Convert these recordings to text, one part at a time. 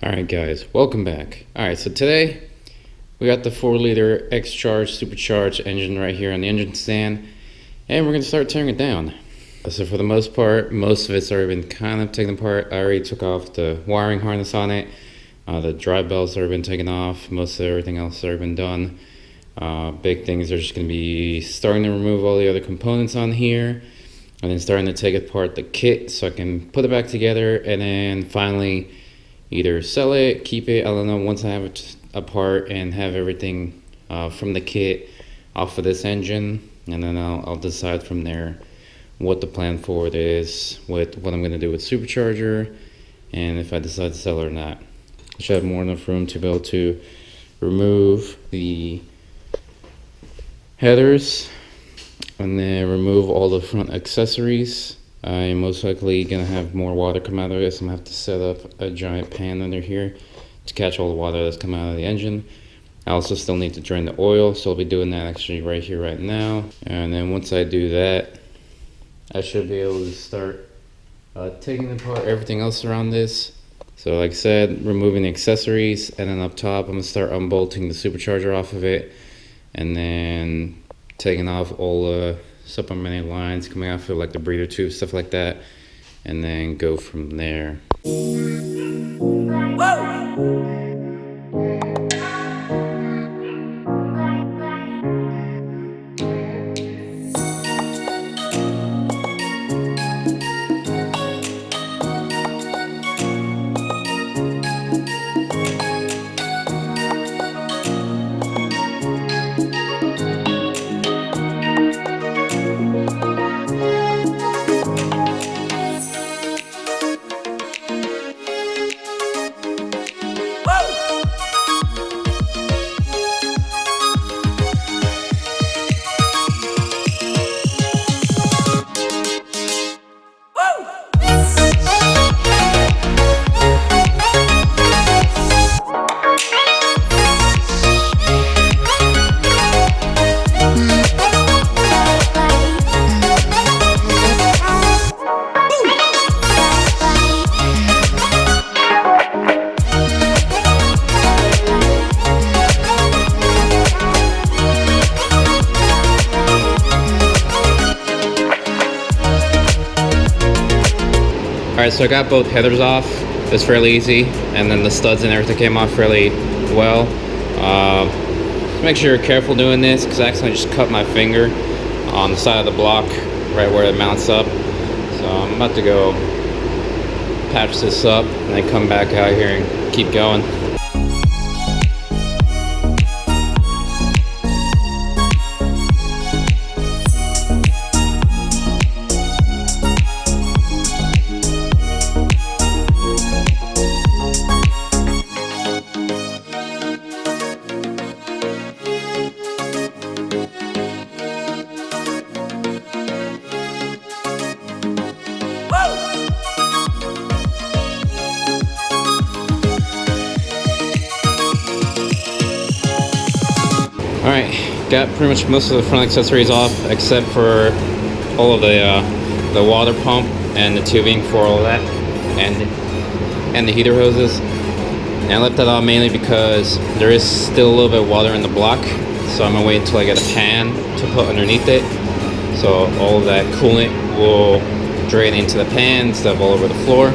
Alright guys, welcome back. Alright, so today we got the 4-liter XCharged supercharged engine right here on the engine stand, and we're going to start tearing it down. So for the most part, most of it's already been kind of taken apart. I already took off the wiring harness on it. The drive belts already been taken off. Most of everything else has already been done. Big things are just going to be starting to remove all the other components on here, and then starting to take apart the kit so I can put it back together, and then finally either sell it, keep it, I don't know, once I have it apart and have everything from the kit off of this engine, and then I'll decide from there what the plan for it is, with what I'm going to do with supercharger, and if I decide to sell it or not. I should have more enough room to be able to remove the headers and then remove all the front accessories. I'm most likely going to have more water come out of this. I'm going to have to set up a giant pan under here to catch all the water that's coming out of the engine. I also still need to drain the oil, so I'll be doing that actually right here, right now. And then once I do that, I should be able to start taking apart everything else around this. So like I said, removing the accessories, and then up top, I'm going to start unbolting the supercharger off of it, and then taking off all the supplementary lines coming off of, like the breather tube, stuff like that, and then go from there. Whoa! Alright, so I got both headers off. It's fairly easy, and then the studs and everything came off fairly well. Just make sure you're careful doing this, because I accidentally just cut my finger on the side of the block right where it mounts up. So I'm about to go patch this up and then come back out here and keep going. Alright, got pretty much most of the front accessories off, except for all of the water pump and the tubing for all of that, and the heater hoses. And I left that on mainly because there is still a little bit of water in the block, so I'm gonna wait until I get a pan to put underneath it, so all of that coolant will drain into the pan instead of all over the floor.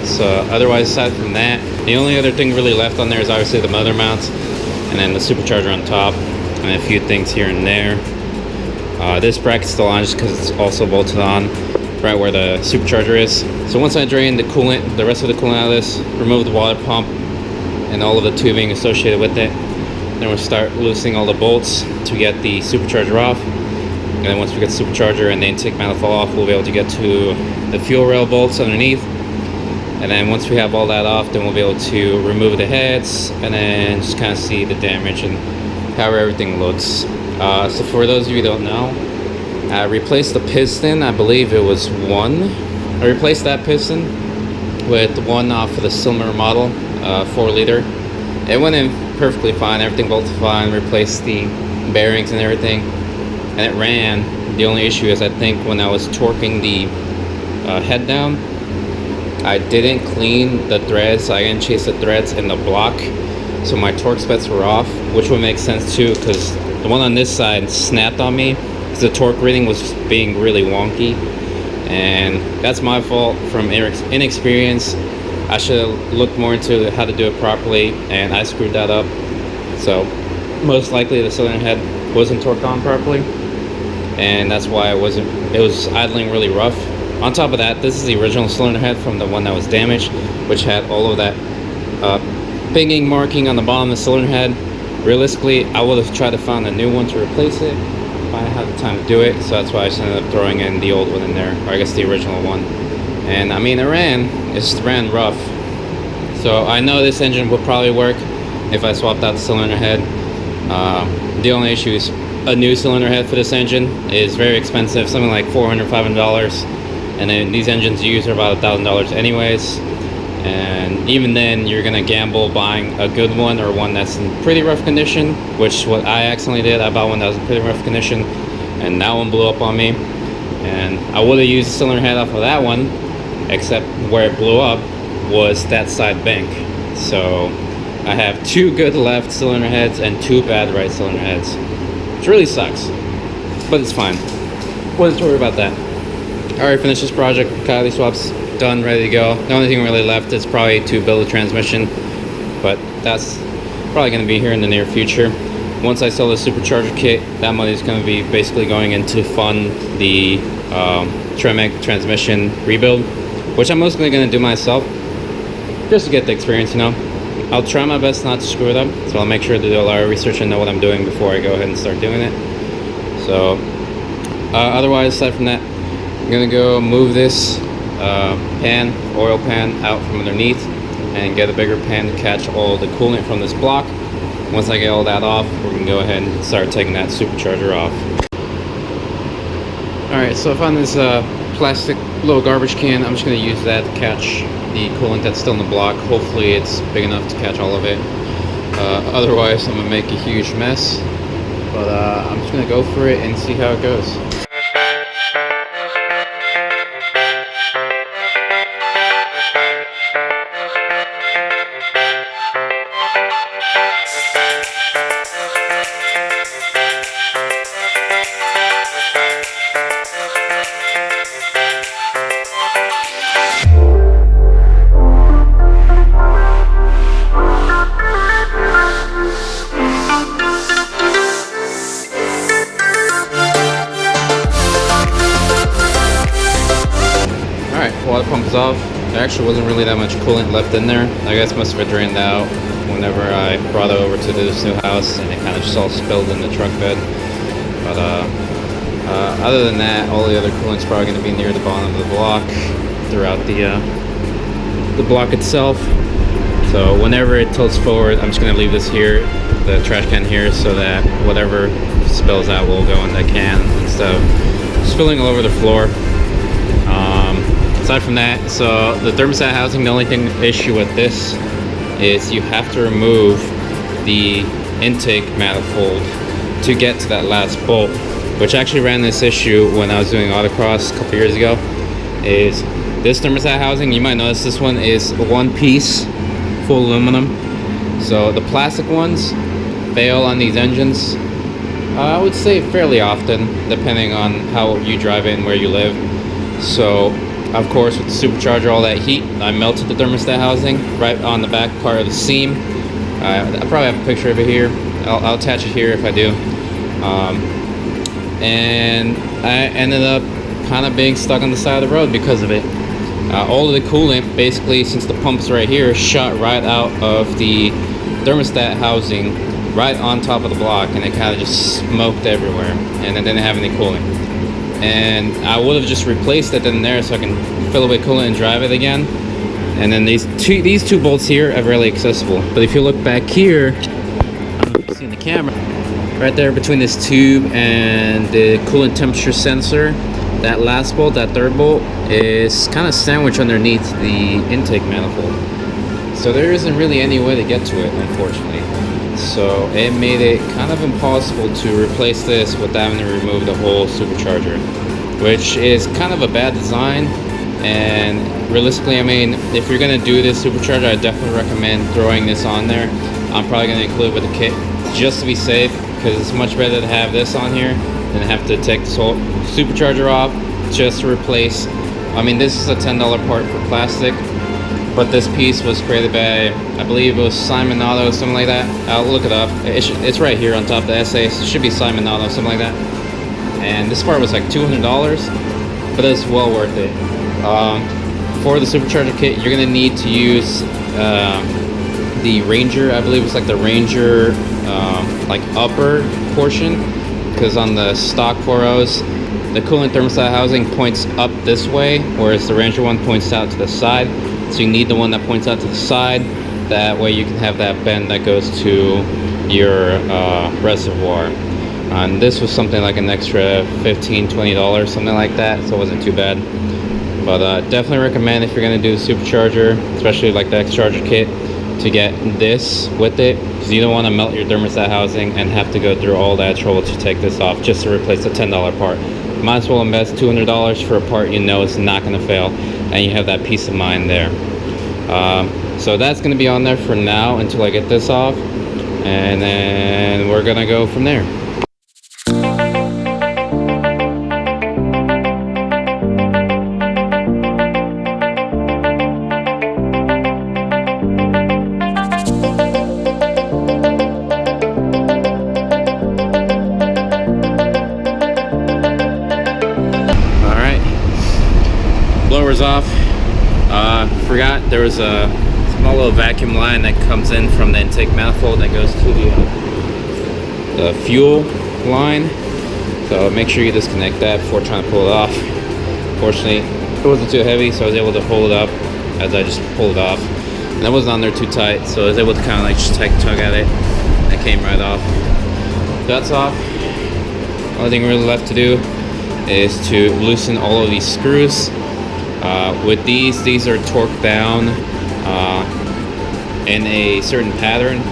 So otherwise, aside from that, the only other thing really left on there is obviously the motor mounts, and then the supercharger on top, and a few things here and there. This bracket's still on just because it's also bolted on right where the supercharger is. So once I drain the coolant, the rest of the coolant out of this, remove the water pump and all of the tubing associated with it, then we'll start loosening all the bolts to get the supercharger off. And then once we get the supercharger and the intake manifold off, we'll be able to get to the fuel rail bolts underneath. And then once we have all that off, then we'll be able to remove the heads and then just kind of see the damage and how everything looks. So for those of you who don't know, I replaced the piston. I believe it was 1. I replaced that piston with one off of the similar model, 4-liter. It went in perfectly fine. Everything bolted fine. Replaced the bearings and everything, and it ran. The only issue is I think when I was torquing the head down, I didn't clean the threads, so I didn't chase the threads in the block, so my torque specs were off, which would make sense too, because the one on this side snapped on me because the torque reading was being really wonky, and that's my fault from inexperience. I should have looked more into how to do it properly, and I screwed that up. So most likely the cylinder head wasn't torqued on properly, and that's why it was idling really rough. On top of that, this is the original cylinder head from the one that was damaged, which had all of that pinging marking on the bottom of the cylinder head. Realistically, I would have tried to find a new one to replace it if I had the time to do it, so that's why I just ended up throwing in the old one in there, or I guess the original one. And I mean, it just ran rough. So I know this engine would probably work if I swapped out the cylinder head. The only issue is a new cylinder head for this engine is very expensive, something like $400, $500, and then these engines used are about $1,000 anyways. And even then, you're gonna gamble buying a good one or one that's in pretty rough condition, which what I accidentally did. I bought one that was in pretty rough condition, and that one blew up on me. And I would have used the cylinder head off of that one, except where it blew up was that side bank. So I have 2 good left cylinder heads and 2 bad right cylinder heads, which really sucks, but it's fine. Wasn't worried about that. Alright, finished this project. Kylie swaps done, ready to go. The only thing really left is probably to build a transmission, but that's probably going to be here in the near future. Once I sell the supercharger kit, that money is going to be basically going into fund the Tremec transmission rebuild, which I'm mostly going to do myself, just to get the experience, you know. I'll try my best not to screw it up, so I'll make sure to do a lot of research and know what I'm doing before I go ahead and start doing it. So otherwise, aside from that, I'm going to go move this oil pan out from underneath and get a bigger pan to catch all the coolant from this block. Once I get all that off, we're going to go ahead and start taking that supercharger off. Alright, so I found this plastic little garbage can. I'm just going to use that to catch the coolant that's still in the block. Hopefully it's big enough to catch all of it. Otherwise I'm going to make a huge mess. But I'm just going to go for it and see how it goes. Water pump is off. There actually wasn't really that much coolant left in there. I guess most of it drained out whenever I brought it over to this new house, and it kind of just all spilled in the truck bed. But other than that, all the other coolant's probably going to be near the bottom of the block throughout the block itself. So whenever it tilts forward, I'm just going to leave this here, the trash can here, so that whatever spills out will go in that can instead of spilling all over the floor. Aside from that, so the thermostat housing, the only issue with this is you have to remove the intake manifold to get to that last bolt, which actually ran this issue when I was doing autocross a couple years ago. Is this thermostat housing, you might notice this one is one piece, full aluminum. So the plastic ones fail on these engines, I would say fairly often, depending on how you drive it and where you live. So of course, with the supercharger, all that heat, I melted the thermostat housing right on the back part of the seam. I probably have a picture of it here. I'll attach it here if I do. And I ended up kind of being stuck on the side of the road because of it. All of the coolant, basically, since the pump's right here, shot right out of the thermostat housing, right on top of the block, and it kind of just smoked everywhere, and it didn't have any coolant. And I would have just replaced it in there so I can fill it with coolant and drive it again. And then these two bolts here are really accessible. But if you look back here, I don't know if you see in the camera, right there between this tube and the coolant temperature sensor, that last bolt, that third bolt, is kind of sandwiched underneath the intake manifold. So there isn't really any way to get to it, unfortunately. So it made it kind of impossible to replace this without having to remove the whole supercharger, which is kind of a bad design And realistically, I mean, if you're gonna do this supercharger, I definitely recommend throwing this on there. I'm probably gonna include it with the kit just to be safe, because it's much better to have this on here than have to take this whole supercharger off just to replace. I mean, this is a $10 part for plastic, but this piece was created by, I believe it was Simon Auto, something like that. I'll look it up. It's right here on top of the essay. So it should be Simon Auto, something like that. And this part was like $200, but it's well worth it. For the supercharger kit, you're gonna need to use the Ranger. I believe it's like the Ranger like upper portion, because on the stock 4.0s, the coolant thermostat housing points up this way, whereas the Ranger one points out to the side. So you need the one that points out to the side. That way you can have that bend that goes to your reservoir. And this was something like an extra $15-20, something like that, so it wasn't too bad. But definitely recommend, if you're going to do the supercharger, especially like the XCharger kit, to get this with it, because you don't want to melt your thermostat housing and have to go through all that trouble to take this off just to replace a $10 part. Might as well invest $200 for a part you know is not going to fail, and you have that peace of mind there. So that's going to be on there for now until I get this off, and then we're going to go from there. Blower's off. Forgot there was a small little vacuum line that comes in from the intake manifold that goes to the fuel line. So make sure you disconnect that before trying to pull it off. Fortunately, it wasn't too heavy, so I was able to hold it up as I just pulled it off. And that wasn't on there too tight, so I was able to kind of like just tug at it. It came right off. That's off. Only thing really left to do is to loosen all of these screws. With these are torqued down in a certain pattern.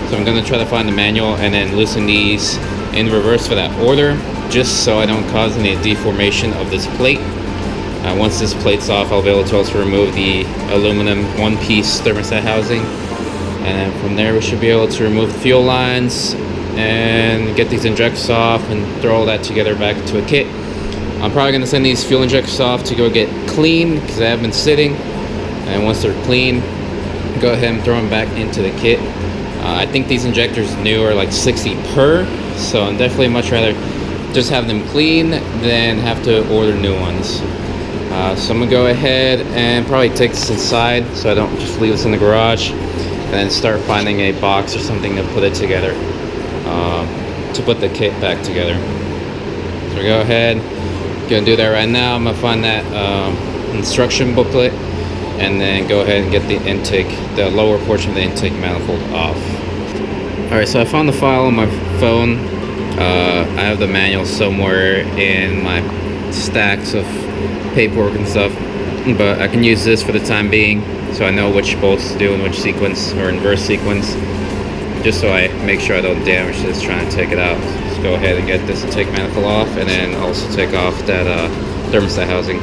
So I'm going to try to find the manual and then loosen these in reverse for that order, just so I don't cause any deformation of this plate. Once this plate's off, I'll be able to also remove the aluminum one-piece thermostat housing. And then from there, we should be able to remove the fuel lines and get these injectors off and throw all that together back into a kit. I'm probably going to send these fuel injectors off to go get clean, because they have been sitting. And once they're clean, go ahead and throw them back into the kit. I think these injectors new are like 60 per, so I'm definitely much rather just have them clean than have to order new ones. So I'm going to go ahead and probably take this inside so I don't just leave this in the garage, and then start finding a box or something to put it together, to put the kit back together. So we go ahead. Gonna do that right now. I'm gonna find that instruction booklet and then go ahead and get the intake, the lower portion of the intake manifold off. Alright, so I found the file on my phone. I have the manual somewhere in my stacks of paperwork and stuff, but I can use this for the time being so I know which bolts to do in which sequence or inverse sequence, just so I make sure I don't damage this trying to take it out. Let's go ahead and get this intake manifold off, and then also take off that thermostat housing.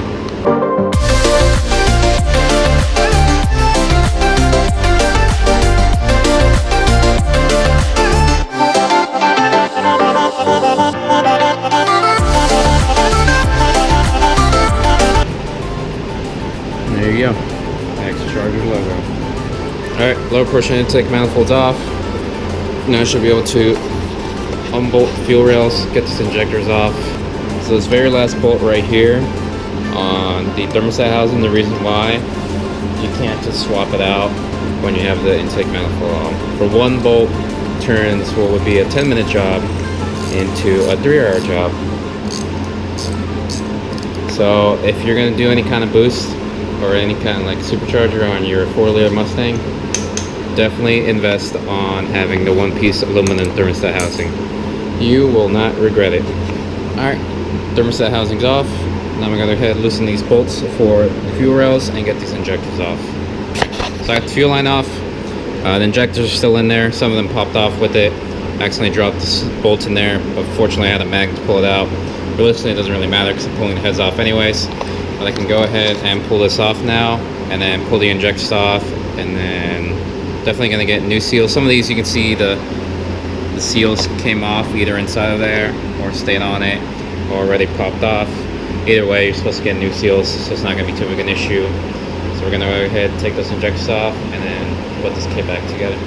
There you go, XCharger logo. Alright, lower portion intake manifold's off. Now I should be able to unbolt the fuel rails, get these injectors off. So this very last bolt right here on the thermostat housing, the reason why you can't just swap it out when you have the intake manifold on. For one bolt, turns what would be a 10-minute job into a 3-hour job. So if you're going to do any kind of boost or any kind of like supercharger on your 4-liter Mustang, definitely invest on having the one-piece aluminum thermostat housing. You will not regret it. Alright, thermostat housing's off. Now I'm going to go ahead and loosen these bolts for the fuel rails and get these injectors off. So I got the fuel line off. The injectors are still in there. Some of them popped off with it. I accidentally dropped the bolts in there, but fortunately I had a magnet to pull it out. Realistically, it doesn't really matter because I'm pulling the heads off anyways. But I can go ahead and pull this off now, and then pull the injectors off, and then definitely gonna get new seals. Some of these you can see the seals came off either inside of there or stayed on it or already popped off. Either way, you're supposed to get new seals, so it's not gonna be too big an issue. So we're gonna go ahead and take those injectors off and then put this kit back together.